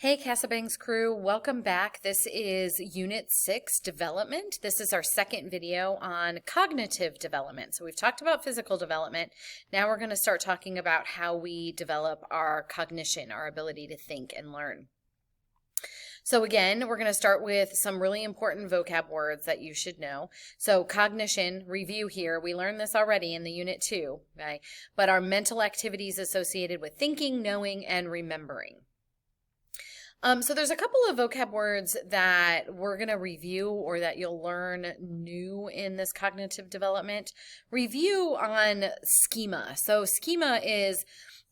Hey Casibang's crew, welcome back. This is Unit 6, Development. This is our second video on cognitive development. So we've talked about physical development. Now we're going to start talking about how we develop our cognition, our ability to think and learn. So again, we're going to start with some really important vocab words that you should know. So cognition, review here, we learned this already in the Unit 2, okay? But our mental activities associated with thinking, knowing, and remembering. So there's a couple of vocab words that we're going to review or that you'll learn new in this cognitive development. Review on schema. So schema is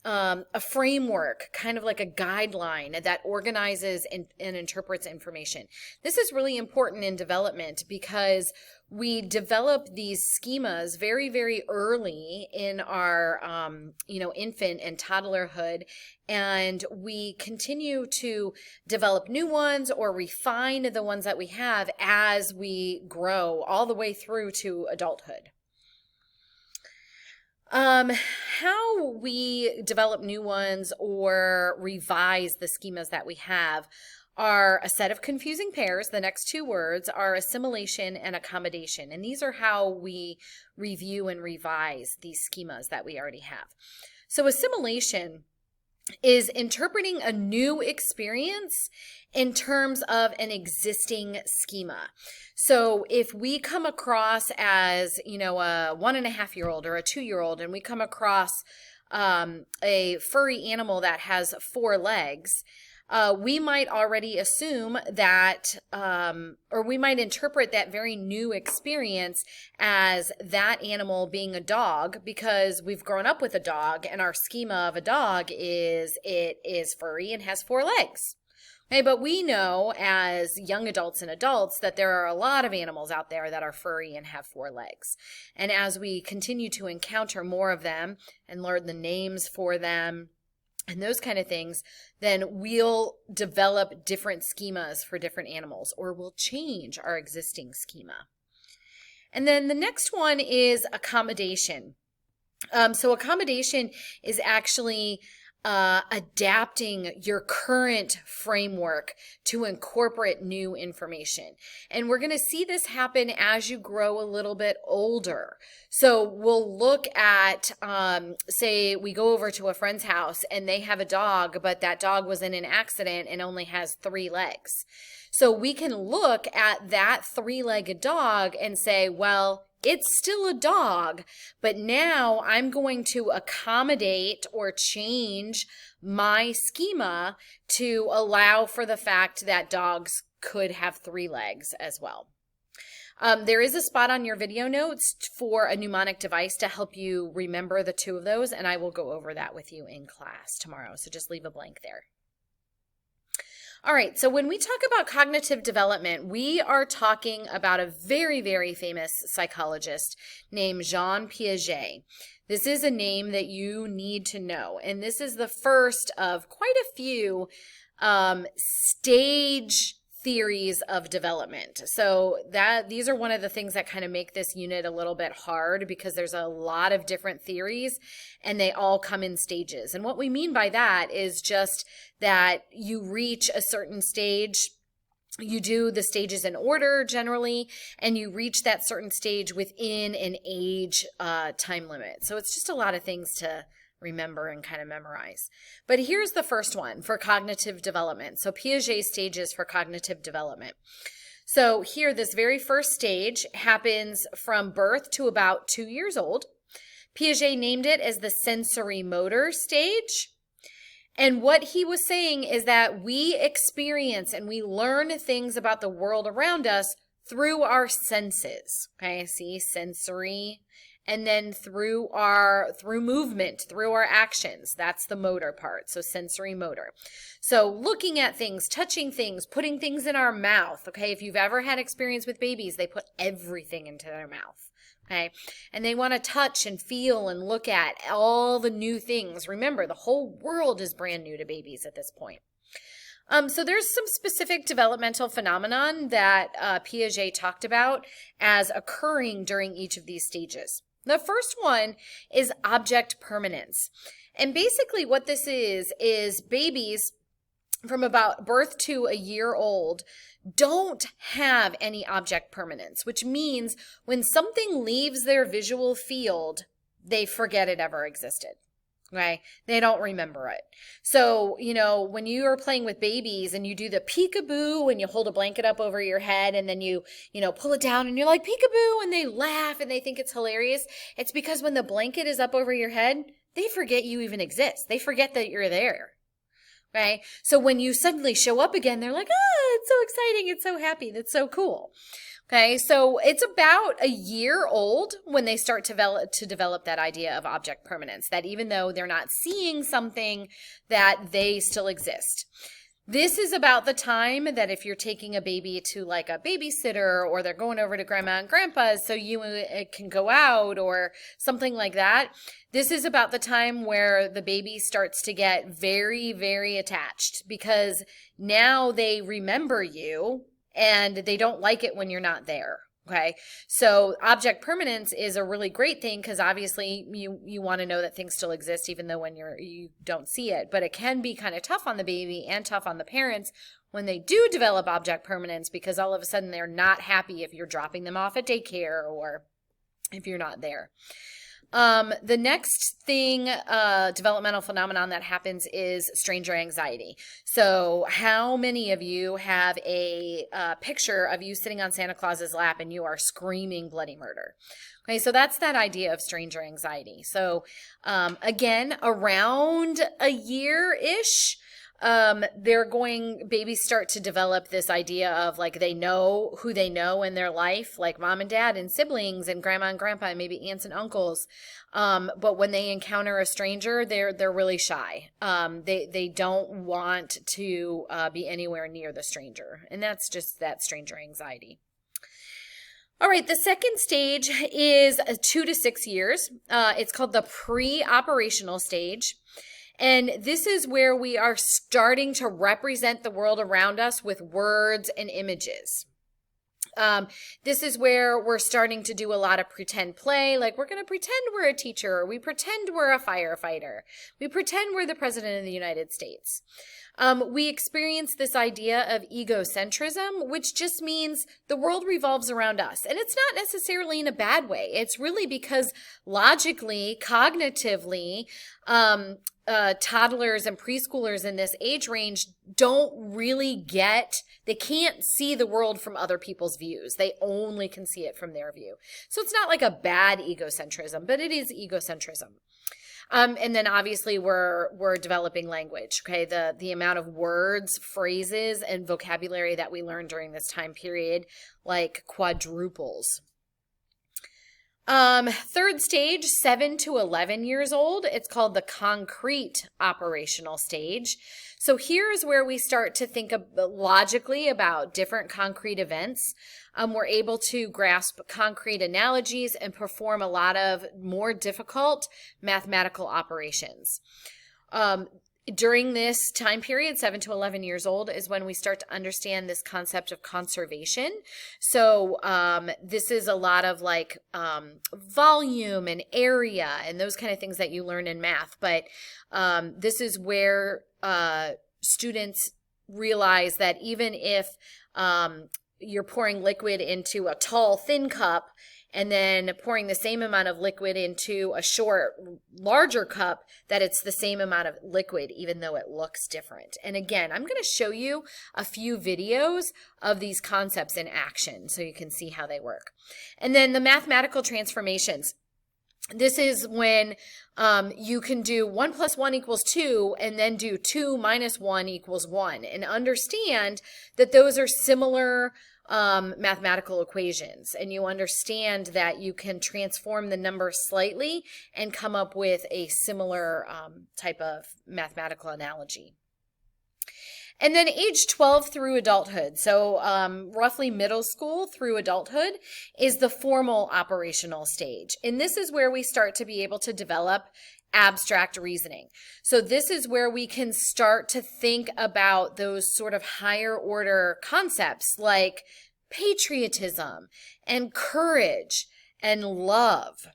a framework, kind of like a guideline that organizes and interprets information. This is really important in development because we develop these schemas very, very early in our, infant and toddlerhood, and we continue to develop new ones or refine the ones that we have as we grow all the way through to adulthood. How we develop new ones or revise the schemas that we have are a set of confusing pairs. The next two words are assimilation and accommodation. And these are how we review and revise these schemas that we already have. So assimilation is interpreting a new experience in terms of an existing schema. So if we come across as, a 1.5-year-old or a 2-year-old, and we come across a furry animal that has 4 legs, we might already assume that, or we might interpret that very new experience as that animal being a dog because we've grown up with a dog and our schema of a dog is it is furry and has 4 legs. Okay, but we know as young adults and adults that there are a lot of animals out there that are furry and have 4 legs. And as we continue to encounter more of them and learn the names for them, and those kind of things, then we'll develop different schemas for different animals, or we'll change our existing schema. And then the next one is accommodation. So accommodation is actually adapting your current framework to incorporate new information. And we're going to see this happen as you grow a little bit older. So we'll look at, say we go over to a friend's house and they have a dog, but that dog was in an accident and only has 3 legs. So we can look at that 3-legged dog and say, well, it's still a dog, but now I'm going to accommodate or change my schema to allow for the fact that dogs could have 3 legs as well. There is a spot on your video notes for a mnemonic device to help you remember the 2 of those, and I will go over that with you in class tomorrow, so just leave a blank there. All right, so when we talk about cognitive development, we are talking about a very, very famous psychologist named Jean Piaget. This is a name that you need to know, and this is the first of quite a few stage theories of development. So these are one of the things that kind of make this unit a little bit hard because there's a lot of different theories and they all come in stages. And what we mean by that is just that you reach a certain stage, you do the stages in order generally, and you reach that certain stage within an age time limit. So it's just a lot of things to remember and kind of memorize. But here's the first one for cognitive development. So Piaget stages for cognitive development. So here, this very first stage happens from birth to about 2 years old. Piaget named it as the sensory motor stage. And what he was saying is that we experience and we learn things about the world around us through our senses. Okay, see, sensory. And then through movement, through our actions. That's the motor part, so sensory motor. So looking at things, touching things, putting things in our mouth, okay? If you've ever had experience with babies, they put everything into their mouth, okay? And they want to touch and feel and look at all the new things. Remember, the whole world is brand new to babies at this point. So there's some specific developmental phenomenon that Piaget talked about as occurring during each of these stages. The first one is object permanence. And basically what this is babies from about birth to a year old don't have any object permanence, which means when something leaves their visual field, they forget it ever existed. Okay. They don't remember it. So, when you are playing with babies and you do the peekaboo and you hold a blanket up over your head and then you pull it down and you're like peekaboo and they laugh and they think it's hilarious. It's because when the blanket is up over your head, they forget you even exist. They forget that you're there. Right? So when you suddenly show up again, they're like, it's so exciting. It's so happy. That's so cool. Okay, so it's about a year old when they start to develop that idea of object permanence, that even though they're not seeing something, that they still exist. This is about the time that if you're taking a baby to like a babysitter or they're going over to grandma and grandpa's so you can go out or something like that, this is about the time where the baby starts to get very, very attached because now they remember you and they don't like it when you're not there. Okay. So object permanence is a really great thing because obviously you want to know that things still exist even though when you don't see it, but it can be kind of tough on the baby and tough on the parents when they do develop object permanence because all of a sudden they're not happy if you're dropping them off at daycare or if you're not there. The next thing, developmental phenomenon that happens is stranger anxiety. So how many of you have a picture of you sitting on Santa Claus's lap and you are screaming bloody murder? Okay, so that's that idea of stranger anxiety. So, again, around a year-ish, babies start to develop this idea of like they know who they know in their life, like mom and dad and siblings and grandma and grandpa and maybe aunts and uncles. But when they encounter a stranger, they're really shy. They don't want to be anywhere near the stranger, and that's just that stranger anxiety. All right, the second stage is 2 to 6 years. It's called the pre-operational stage. And this is where we are starting to represent the world around us with words and images. This is where we're starting to do a lot of pretend play, like we're going to pretend we're a teacher, or we pretend we're a firefighter. We pretend we're the president of the United States. We experience this idea of egocentrism, which just means the world revolves around us. And it's not necessarily in a bad way. It's really because logically, cognitively, toddlers and preschoolers in this age range don't really they can't see the world from other people's views. They only can see it from their view. So it's not like a bad egocentrism, but it is egocentrism. And then obviously we're developing language. Okay. The amount of words, phrases, and vocabulary that we learn during this time period, like quadruples. Third stage, 7 to 11 years old. It's called the concrete operational stage. So here's where we start to think logically about different concrete events. We're able to grasp concrete analogies and perform a lot of more difficult mathematical operations. During this time period, 7 to 11 years old, is when we start to understand this concept of conservation. So this is a lot of like volume and area and those kind of things that you learn in math. But this is where students realize that even if you're pouring liquid into a tall, thin cup, and then pouring the same amount of liquid into a short, larger cup, that it's the same amount of liquid, even though it looks different. And again, I'm going to show you a few videos of these concepts in action so you can see how they work. And then the mathematical transformations. This is when you can do 1 + 1 = 2 and then do 2 - 1 = 1 and understand that those are similar mathematical equations, and you understand that you can transform the number slightly and come up with a similar type of mathematical analogy. And then age 12 through adulthood, so roughly middle school through adulthood, is the formal operational stage. And this is where we start to be able to develop abstract reasoning. So this is where we can start to think about those sort of higher order concepts like patriotism and courage and love.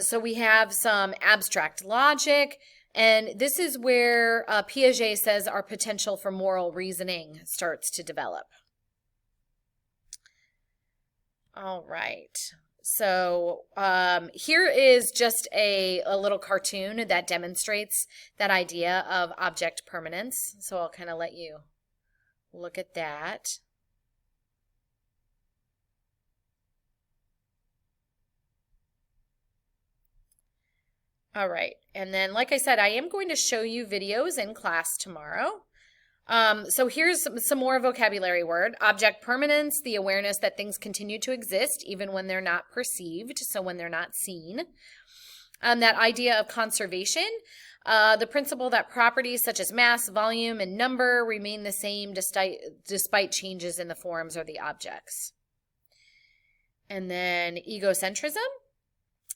So we have some abstract logic And this is where Piaget says our potential for moral reasoning starts to develop. All right. So here is just a little cartoon that demonstrates that idea of object permanence. So I'll kind of let you look at that. All right. And then, like I said, I am going to show you videos in class tomorrow. So here's some more vocabulary word. Object permanence, the awareness that things continue to exist even when they're not perceived, so when they're not seen. That idea of conservation, the principle that properties such as mass, volume, and number remain the same despite changes in the forms or the objects. And then egocentrism,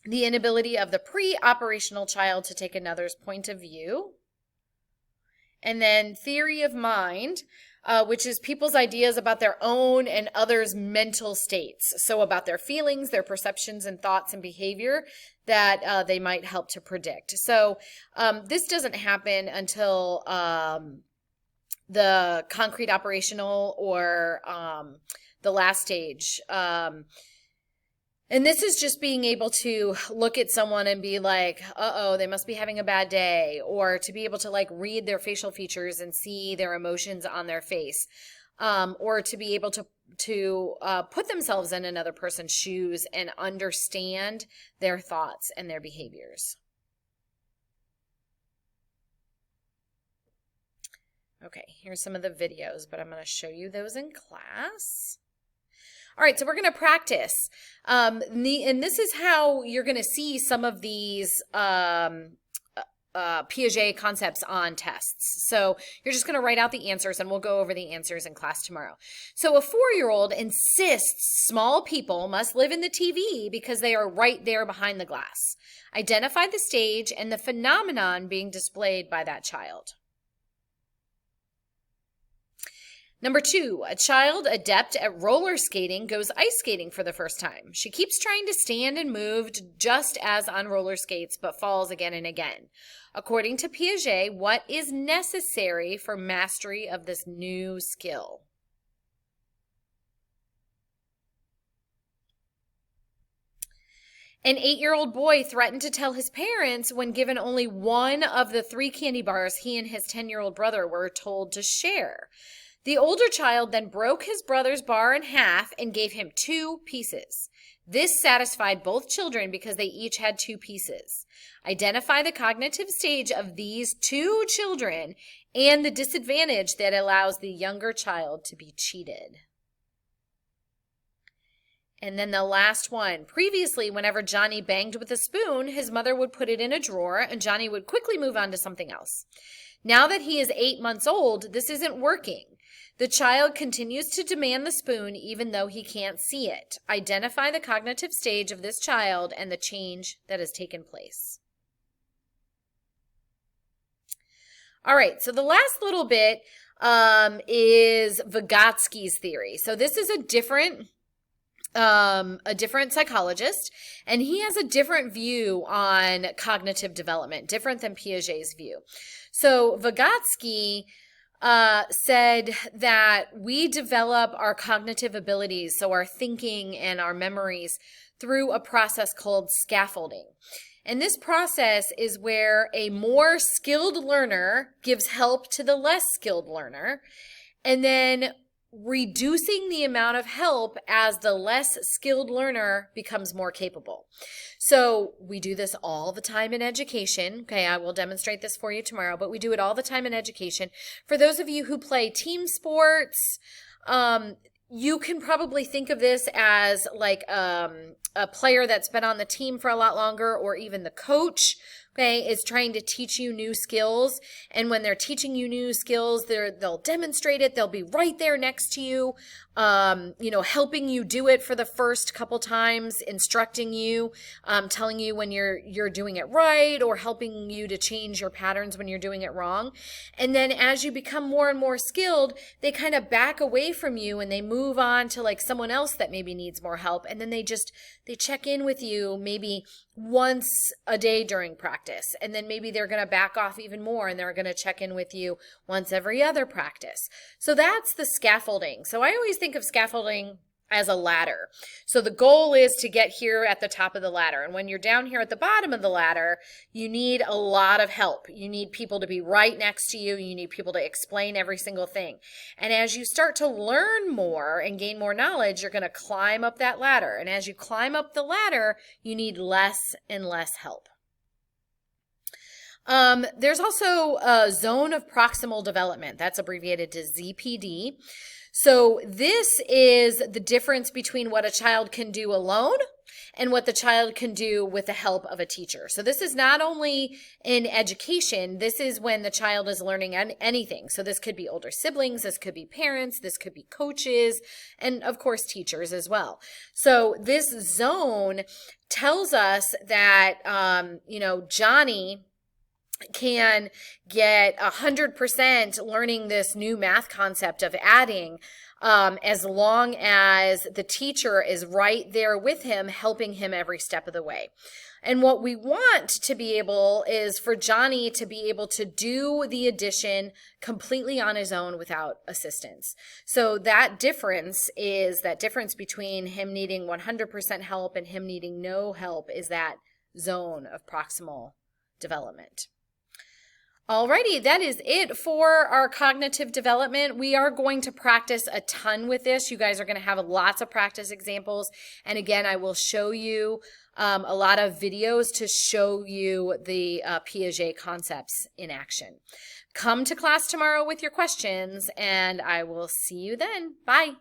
the inability of the pre-operational child to take another's point of view. And then theory of mind, which is people's ideas about their own and others' mental states. So about their feelings, their perceptions and thoughts and behavior that they might help to predict. So this doesn't happen until the concrete operational or the last stage. And this is just being able to look at someone and be like, uh-oh, they must be having a bad day, or to be able to like read their facial features and see their emotions on their face, or to be able to put themselves in another person's shoes and understand their thoughts and their behaviors. Okay, here's some of the videos, but I'm going to show you those in class. All right, so we're going to practice. And this is how you're going to see some of these Piaget concepts on tests. So you're just going to write out the answers, and we'll go over the answers in class tomorrow. So a 4-year-old insists small people must live in the TV because they are right there behind the glass. Identify the stage and the phenomenon being displayed by that child. Number 2, a child adept at roller skating goes ice skating for the first time. She keeps trying to stand and move just as on roller skates, but falls again and again. According to Piaget, what is necessary for mastery of this new skill? An 8-year-old boy threatened to tell his parents when given only one of the 3 candy bars he and his 10-year-old brother were told to share. The older child then broke his brother's bar in half and gave him 2 pieces. This satisfied both children because they each had 2 pieces. Identify the cognitive stage of these 2 children and the disadvantage that allows the younger child to be cheated. And then the last one. Previously, whenever Johnny banged with a spoon, his mother would put it in a drawer and Johnny would quickly move on to something else. Now that he is 8 months old, this isn't working. The child continues to demand the spoon even though he can't see it. Identify the cognitive stage of this child and the change that has taken place. All right, so the last little bit is Vygotsky's theory. So this is a different psychologist, and he has a different view on cognitive development, different than Piaget's view. So Vygotsky said that we develop our cognitive abilities, so our thinking and our memories, through a process called scaffolding. And this process is where a more skilled learner gives help to the less skilled learner, and then reducing the amount of help as the less skilled learner becomes more capable. So we do this all the time in education. Okay, I will demonstrate this for you tomorrow, but we do it all the time in education. For those of you who play team sports, you can probably think of this as like a player that's been on the team for a lot longer, or even the coach, okay, is trying to teach you new skills. And when they're teaching you new skills, they'll demonstrate it. They'll be right there next to you, helping you do it for the first couple times, instructing you, telling you when you're doing it right, or helping you to change your patterns when you're doing it wrong. And then as you become more and more skilled, they kind of back away from you and they move on to like someone else that maybe needs more help. And then they check in with you maybe once a day during practice. And then maybe they're going to back off even more and they're going to check in with you once every other practice. So that's the scaffolding. So I always think of scaffolding as a ladder. So the goal is to get here at the top of the ladder. And when you're down here at the bottom of the ladder, you need a lot of help. You need people to be right next to you. You need people to explain every single thing. And as you start to learn more and gain more knowledge, you're going to climb up that ladder. And as you climb up the ladder, you need less and less help. There's also a zone of proximal development. That's abbreviated to ZPD. So this is the difference between what a child can do alone and what the child can do with the help of a teacher. So this is not only in education, this is when the child is learning anything. So this could be older siblings, this could be parents, this could be coaches, and of course teachers as well. So this zone tells us that, Johnny can get 100% learning this new math concept of adding, as long as the teacher is right there with him, helping him every step of the way. And what we want to be able is for Johnny to be able to do the addition completely on his own without assistance. So that difference between him needing 100% help and him needing no help is that zone of proximal development. Alrighty, that is it for our cognitive development. We are going to practice a ton with this. You guys are going to have lots of practice examples. And again, I will show you a lot of videos to show you the Piaget concepts in action. Come to class tomorrow with your questions, and I will see you then. Bye.